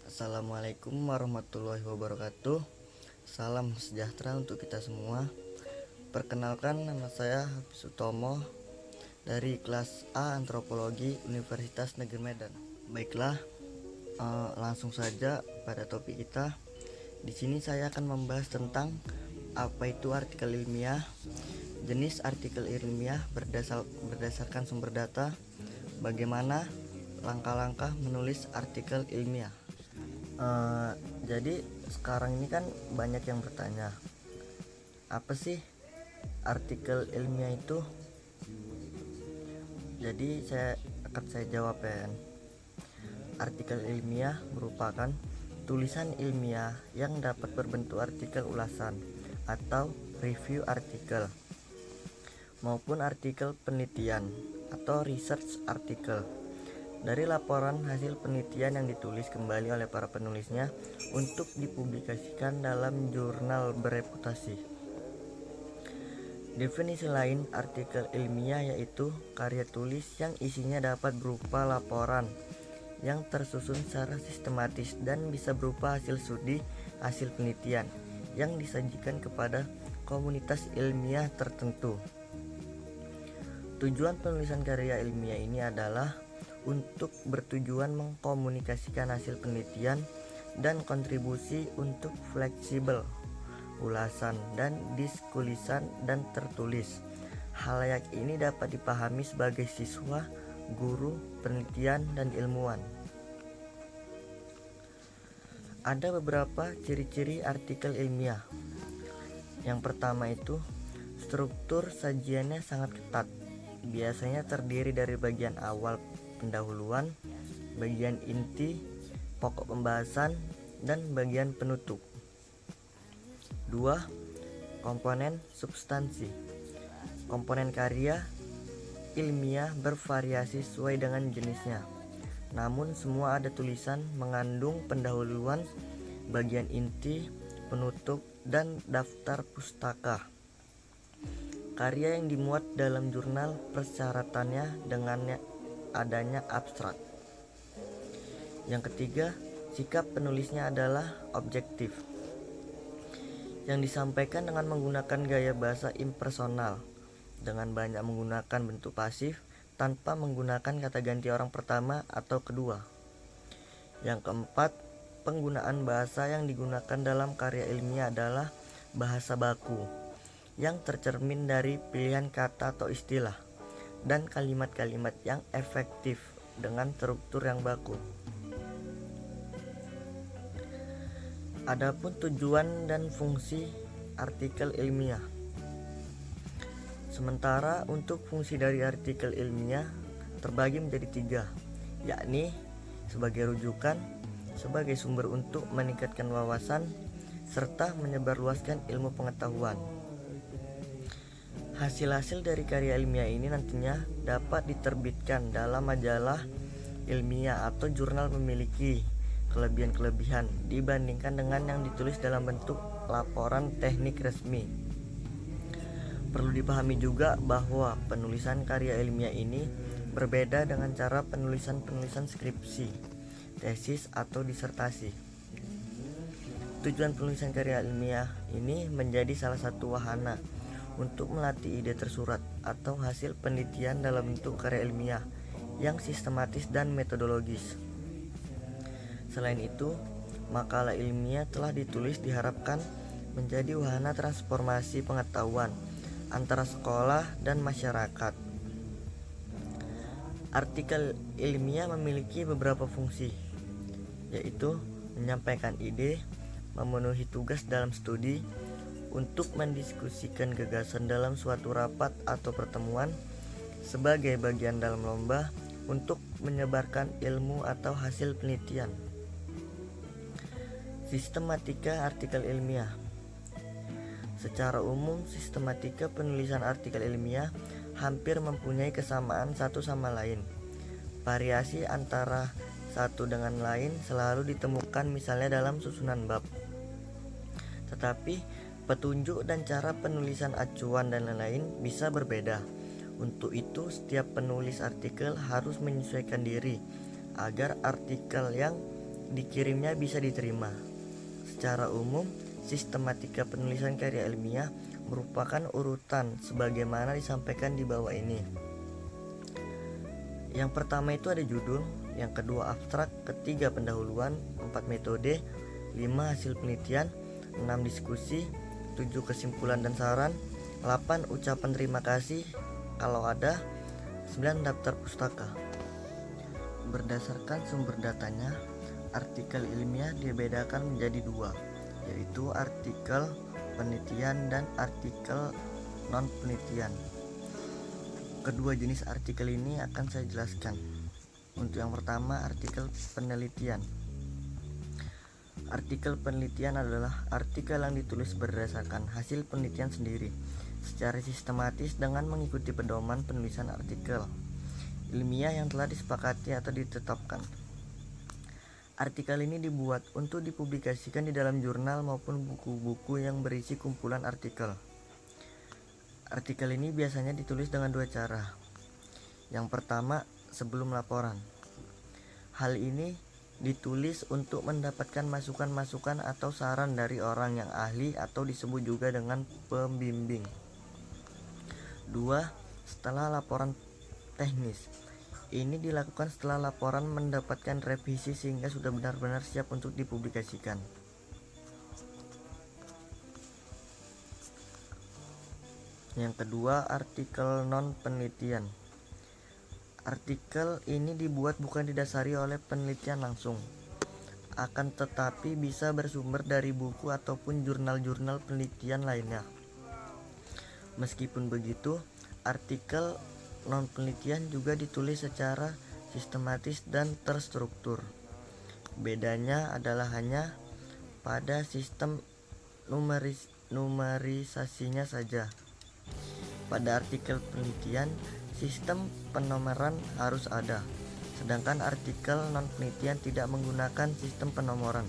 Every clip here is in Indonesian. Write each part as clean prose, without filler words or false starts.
Assalamualaikum warahmatullahi wabarakatuh. Salam sejahtera untuk kita semua. Perkenalkan, nama saya Hafiz Utomo dari kelas A Antropologi Universitas Negeri Medan. Baiklah, langsung saja pada topik kita. Di sini saya akan membahas tentang apa itu artikel ilmiah, jenis artikel ilmiah berdasarkan sumber data, bagaimana langkah-langkah menulis artikel ilmiah. Jadi sekarang ini kan banyak yang bertanya, apa sih artikel ilmiah itu? Jadi saya jawab ya. Artikel ilmiah merupakan tulisan ilmiah yang dapat berbentuk artikel ulasan atau review artikel, maupun artikel penelitian atau research artikel dari laporan hasil penelitian yang ditulis kembali oleh para penulisnya untuk dipublikasikan dalam jurnal bereputasi. Definisi lain artikel ilmiah yaitu karya tulis yang isinya dapat berupa laporan yang tersusun secara sistematis dan bisa berupa hasil studi, hasil penelitian yang disajikan kepada komunitas ilmiah tertentu. Tujuan penulisan karya ilmiah ini adalah untuk bertujuan mengkomunikasikan hasil penelitian dan kontribusi untuk fleksibel, ulasan dan diskulisan dan tertulis. Halayak ini dapat dipahami sebagai siswa, guru, penelitian, dan ilmuwan. Ada beberapa ciri-ciri artikel ilmiah. Yang pertama itu, struktur sajiannya sangat ketat. Biasanya terdiri dari bagian awal pendahuluan, bagian inti, pokok pembahasan, dan bagian penutup. 2. Komponen substansi. Komponen karya ilmiah bervariasi sesuai dengan jenisnya. Namun semua ada tulisan mengandung pendahuluan, bagian inti, penutup, dan daftar pustaka. Karya yang dimuat dalam jurnal persyaratannya dengan adanya abstrak. Yang ketiga, sikap penulisnya adalah objektif, yang disampaikan dengan menggunakan gaya bahasa impersonal, dengan banyak menggunakan bentuk pasif tanpa menggunakan kata ganti orang pertama atau kedua. Yang keempat, penggunaan bahasa yang digunakan dalam karya ilmiah adalah bahasa baku, yang tercermin dari pilihan kata atau istilah dan kalimat-kalimat yang efektif dengan struktur yang baku. Adapun tujuan dan fungsi artikel ilmiah. Sementara untuk fungsi dari artikel ilmiah terbagi menjadi 3, yakni sebagai rujukan, sebagai sumber untuk meningkatkan wawasan, serta menyebarluaskan ilmu pengetahuan. Hasil-hasil dari karya ilmiah ini nantinya dapat diterbitkan dalam majalah ilmiah atau jurnal memiliki kelebihan-kelebihan dibandingkan dengan yang ditulis dalam bentuk laporan teknik resmi. Perlu dipahami juga bahwa penulisan karya ilmiah ini berbeda dengan cara penulisan skripsi, tesis, atau disertasi. Tujuan penulisan karya ilmiah ini menjadi salah satu wahana untuk melatih ide tersurat atau hasil penelitian dalam bentuk karya ilmiah yang sistematis dan metodologis. Selain itu, makalah ilmiah telah ditulis diharapkan menjadi wahana transformasi pengetahuan antara sekolah dan masyarakat. Artikel ilmiah memiliki beberapa fungsi, yaitu menyampaikan ide, memenuhi tugas dalam studi, untuk mendiskusikan gagasan dalam suatu rapat atau pertemuan, sebagai bagian dalam lomba untuk menyebarkan ilmu atau hasil penelitian. Sistematika artikel ilmiah. Secara umum, sistematika penulisan artikel ilmiah hampir mempunyai kesamaan satu sama lain. Variasi antara satu dengan lain selalu ditemukan misalnya dalam susunan bab. Tetapi petunjuk dan cara penulisan acuan dan lain-lain bisa berbeda. Untuk itu, setiap penulis artikel harus menyesuaikan diri agar artikel yang dikirimnya bisa diterima. Secara umum, sistematika penulisan karya ilmiah merupakan urutan sebagaimana disampaikan di bawah ini. Yang pertama itu ada judul, yang kedua abstrak, ketiga pendahuluan, 4 metode, 5 hasil penelitian, 6 diskusi, 7 kesimpulan dan saran, 8 ucapan terima kasih kalau ada, 9 daftar pustaka. Berdasarkan sumber datanya, artikel ilmiah dibedakan menjadi dua, yaitu artikel penelitian dan artikel non-penelitian. Kedua jenis artikel ini akan saya jelaskan. Untuk yang pertama, artikel penelitian. Artikel penelitian adalah artikel yang ditulis berdasarkan hasil penelitian sendiri secara sistematis dengan mengikuti pedoman penulisan artikel ilmiah yang telah disepakati atau ditetapkan. Artikel ini dibuat untuk dipublikasikan di dalam jurnal maupun buku-buku yang berisi kumpulan artikel. Artikel ini biasanya ditulis dengan dua cara. Yang pertama, sebelum laporan. Hal ini ditulis untuk mendapatkan masukan-masukan atau saran dari orang yang ahli atau disebut juga dengan pembimbing. 2. Setelah laporan teknis. Ini dilakukan setelah laporan mendapatkan revisi sehingga sudah benar-benar siap untuk dipublikasikan. Yang kedua, artikel non-penelitian. Artikel ini dibuat bukan didasari oleh penelitian langsung, akan tetapi bisa bersumber dari buku ataupun jurnal-jurnal penelitian lainnya. Meskipun begitu, artikel non-penelitian juga ditulis secara sistematis dan terstruktur. Bedanya adalah hanya pada sistem numerisasinya saja. Pada artikel penelitian, sistem penomoran harus ada, sedangkan artikel non-penelitian tidak menggunakan sistem penomoran,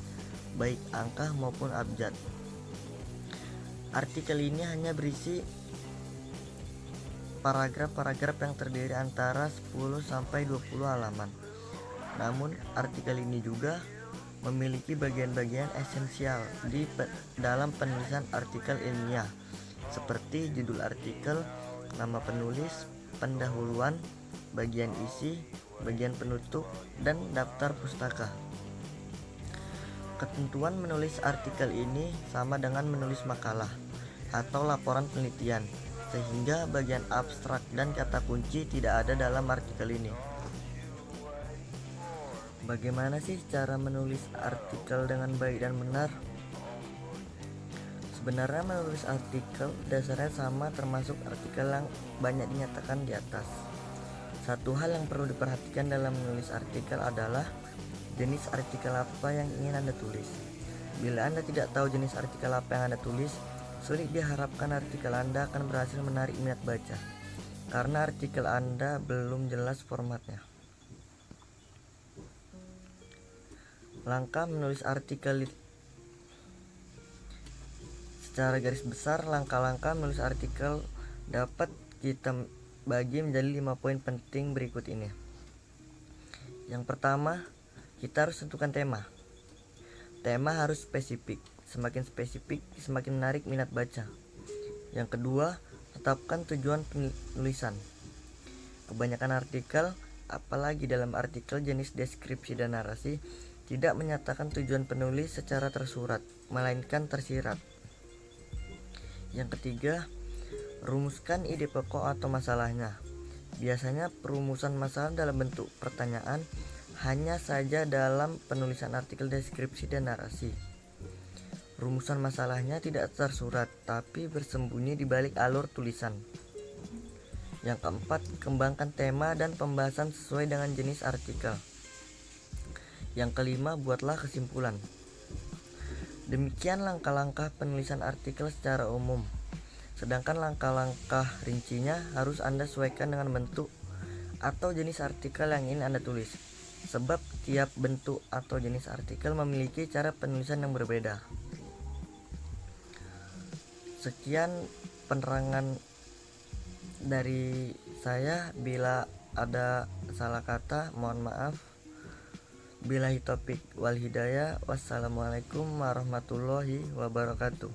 baik angka maupun abjad. Artikel ini hanya berisi paragraf-paragraf yang terdiri antara 10 sampai 20 halaman. Namun, artikel ini juga memiliki bagian-bagian esensial dalam penulisan artikel ilmiah, seperti judul artikel, nama penulis, pendahuluan, bagian isi, bagian penutup, dan daftar pustaka. Ketentuan menulis artikel ini sama dengan menulis makalah atau laporan penelitian, sehingga bagian abstrak dan kata kunci tidak ada dalam artikel ini. Bagaimana sih cara menulis artikel dengan baik dan benar? Sebenarnya menulis artikel dasarnya sama termasuk artikel yang banyak dinyatakan di atas. Satu hal yang perlu diperhatikan dalam menulis artikel adalah jenis artikel apa yang ingin Anda tulis. Bila Anda tidak tahu jenis artikel apa yang Anda tulis, sulit diharapkan artikel Anda akan berhasil menarik minat baca, karena artikel Anda belum jelas formatnya. Langkah menulis artikel. Secara garis besar, langkah-langkah menulis artikel dapat kita bagi menjadi 5 poin penting berikut ini. Yang pertama, kita harus tentukan tema. Tema harus spesifik. Semakin spesifik, semakin menarik minat baca. Yang kedua, tetapkan tujuan penulisan. Kebanyakan artikel, apalagi dalam artikel jenis deskripsi dan narasi, tidak menyatakan tujuan penulis secara tersurat, melainkan tersirat. Yang ketiga, rumuskan ide pokok atau masalahnya. Biasanya perumusan masalah dalam bentuk pertanyaan hanya saja dalam penulisan artikel deskripsi dan narasi. Rumusan masalahnya tidak tersurat, tapi bersembunyi di balik alur tulisan. Yang keempat, kembangkan tema dan pembahasan sesuai dengan jenis artikel. Yang kelima, buatlah kesimpulan. Demikian langkah-langkah penulisan artikel secara umum. Sedangkan langkah-langkah rincinya harus Anda sesuaikan dengan bentuk atau jenis artikel yang ingin Anda tulis. Sebab tiap bentuk atau jenis artikel memiliki cara penulisan yang berbeda. Sekian penerangan dari saya. Bila ada salah kata, mohon maaf. Billahi taufik wal hidayah. Wassalamualaikum warahmatullahi wabarakatuh.